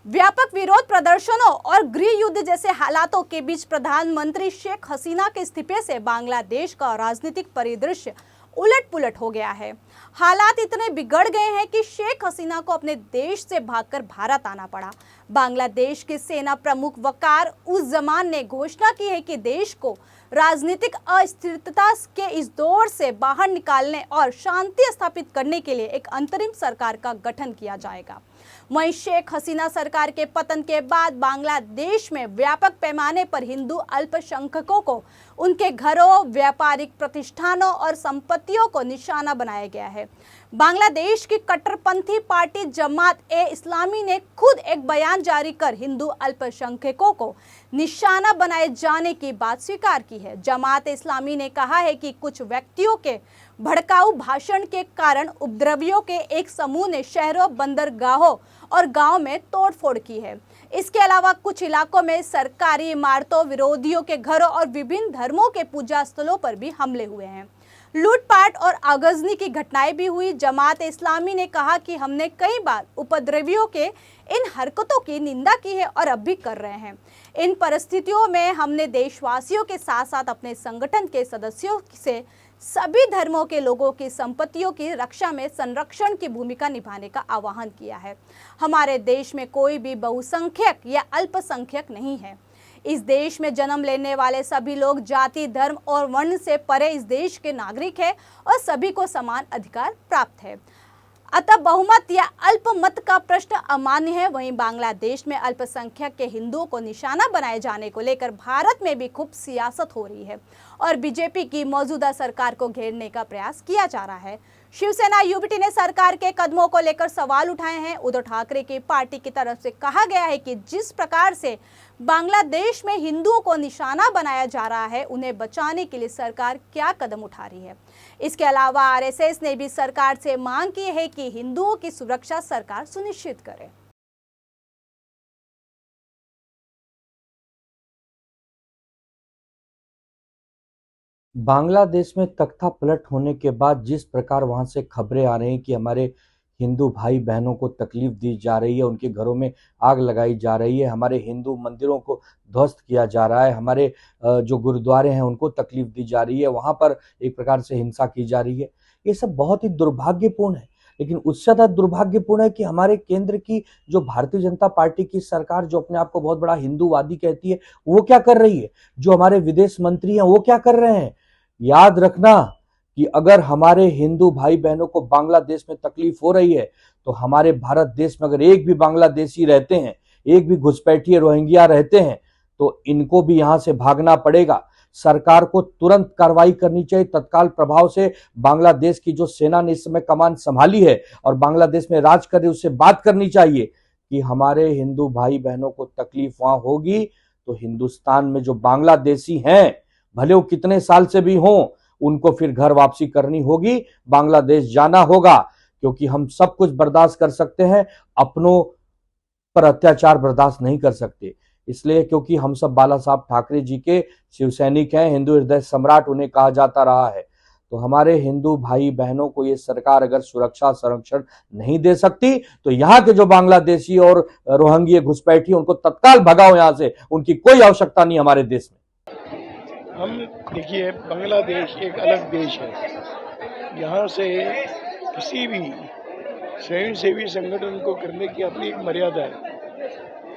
व्यापक विरोध प्रदर्शनों और गृह युद्ध जैसे हालातों के बीच प्रधानमंत्री शेख हसीना के इस्तीफे से बांग्लादेश का राजनीतिक परिदृश्य उलट-पुलट हो गया है। हालात इतने बिगड़ गए हैं कि शेख हसीना को अपने देश से भागकर भारत आना पड़ा। बांग्लादेश के सेना प्रमुख वकार उस जमान ने घोषणा की है कि देश को राजनीतिक अस्थिरता के इस दौर से बाहर निकालने और शांति स्थापित करने के लिए एक अंतरिम सरकार का गठन किया जाएगा। वहीं शेख हसीना सरकार के पतन के बाद बांग्लादेश में व्यापक पैमाने पर हिंदू अल्पसंख्यकों को उनके घरों, व्यापारिक प्रतिष्ठानों और संपत्तियों को निशाना बनाया गया है। बांग्लादेश की कट्टरपंथी पार्टी जमात-ए-इस्लामी ने खुद एक बयान जारी कर हिंदू अल्पसंख्यकों को निशाना बनाए जाने की बात स्वीकार की है। जमात-ए-इस्लामी ने कहा है कि कुछ व्यक्तियों के भड़काऊ भाषण के कारण उपद्रवियों के एक समूह ने शहरों, बंदरगाहों और गांवों में तोड़फोड़ की है। इसके अलावा कुछ इलाकों में सरकारी इमारतों, विरोधियों के घरों और विभिन्न धर्मों के पूजा स्थलों पर भी हमले हुए हैं। लूटपाट और आगजनी की घटनाएं भी हुई। जमात-ए-इस्लामी ने कहा कि हमने कई बार उपद्रवियों के इन हरकतों की निंदा की है और अब भी कर रहे हैं। इन परिस्थितियों में हमने देशवासियों के साथ साथ अपने संगठन के सदस्यों से सभी धर्मों के लोगों की संपत्तियों की रक्षा में संरक्षण की भूमिका निभाने का आह्वान किया है। हमारे देश में कोई भी बहुसंख्यक या अल्पसंख्यक नहीं है। इस देश में जन्म लेने वाले सभी लोग जाति, धर्म और वर्ण से परे इस देश के नागरिक हैं और सभी को समान अधिकार प्राप्त है। अतः बहुमत या अल्पमत का प्रश्न अमान्य है। वहीं बांग्लादेश में अल्पसंख्यक के हिंदुओं को निशाना बनाए जाने को लेकर भारत में भी खूब सियासत हो रही है और बीजेपी की मौजूदा सरकार को घेरने का प्रयास किया जा रहा है। शिवसेना यूबीटी ने सरकार के कदमों को लेकर सवाल उठाए हैं। उद्धव ठाकरे की पार्टी की तरफ से कहा गया है कि जिस प्रकार से बांग्लादेश में हिंदुओं को निशाना बनाया जा रहा है, उन्हें बचाने के लिए सरकार क्या कदम उठा रही है। इसके अलावा आरएसएस ने भी सरकार से मांग की है कि हिंदुओं की सुरक्षा सरकार सुनिश्चित करे। बांग्लादेश में तख्ता पलट होने के बाद जिस प्रकार वहां से खबरें आ रही हैं कि हमारे हिंदू भाई बहनों को तकलीफ दी जा रही है, उनके घरों में आग लगाई जा रही है, हमारे हिंदू मंदिरों को ध्वस्त किया जा रहा है, हमारे जो गुरुद्वारे हैं उनको तकलीफ दी जा रही है, वहां पर एक प्रकार से हिंसा की जा रही है। ये सब बहुत ही दुर्भाग्यपूर्ण है। लेकिन उससे ज्यादा दुर्भाग्यपूर्ण है कि हमारे केंद्र की जो भारतीय जनता पार्टी की सरकार, जो अपने आप को बहुत बड़ा हिंदूवादी कहती है, वो क्या कर रही है। जो हमारे विदेश मंत्री हैं वो क्या कर रहे हैं। याद रखना कि अगर हमारे हिंदू भाई बहनों को बांग्लादेश में तकलीफ हो रही है तो हमारे भारत देश में अगर एक भी बांग्लादेशी रहते हैं, एक भी घुसपैठिए रोहिंग्या रहते हैं, तो इनको भी यहां से भागना पड़ेगा। सरकार को तुरंत कार्रवाई करनी चाहिए तत्काल प्रभाव से। बांग्लादेश की जो सेना ने इस समय कमान संभाली है और बांग्लादेश में राज कर रही है, उससे बात करनी चाहिए कि हमारे हिंदू भाई बहनों को तकलीफ वहां होगी तो हिंदुस्तान में जो बांग्लादेशी हैं, भले वो कितने साल से भी हों, उनको फिर घर वापसी करनी होगी, बांग्लादेश जाना होगा। क्योंकि हम सब कुछ बर्दाश्त कर सकते हैं, अपनों पर अत्याचार बर्दाश्त नहीं कर सकते। इसलिए क्योंकि हम सब बाला साहब ठाकरे जी के शिवसैनिक हैं, हिंदू हृदय सम्राट उन्हें कहा जाता रहा है। तो हमारे हिंदू भाई बहनों को ये सरकार अगर सुरक्षा संरक्षण नहीं दे सकती तो यहाँ के जो बांग्लादेशी और रोहिंग्या घुसपैठी उनको तत्काल भगाओ यहाँ से। उनकी कोई आवश्यकता नहीं हमारे देश में। हम देखिए, बांग्लादेश एक अलग देश है। यहाँ से किसी भी स्वयंसेवी संगठन को करने की अपनी एक मर्यादा है,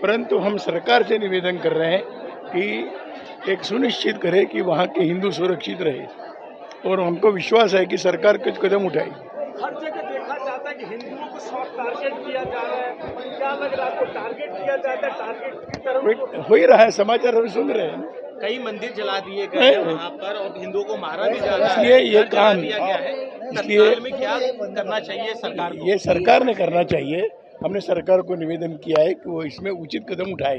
परंतु हम सरकार से निवेदन कर रहे हैं कि एक सुनिश्चित करे कि वहाँ के हिंदू सुरक्षित रहे, और हमको विश्वास है कि सरकार कुछ कदम उठाएगी। हर जगह देखा जाता है कि हिंदुओं को सॉफ्ट टारगेट किया जा रहा है। क्या लग रहा है आपको, टारगेट किया जाता है, टारगेट की तरफ हो ही रहा है, समाचार हम सुन रहे हैं। कई मंदिर जला दिए गए वहाँ पर और हिंदुओं को मारा भी जा रहा है। इसलिए ये काम, इसलिए में क्या करना चाहिए सरकार को? ये सरकार ने करना चाहिए। हमने सरकार को निवेदन किया है कि वो इसमें उचित कदम उठाए।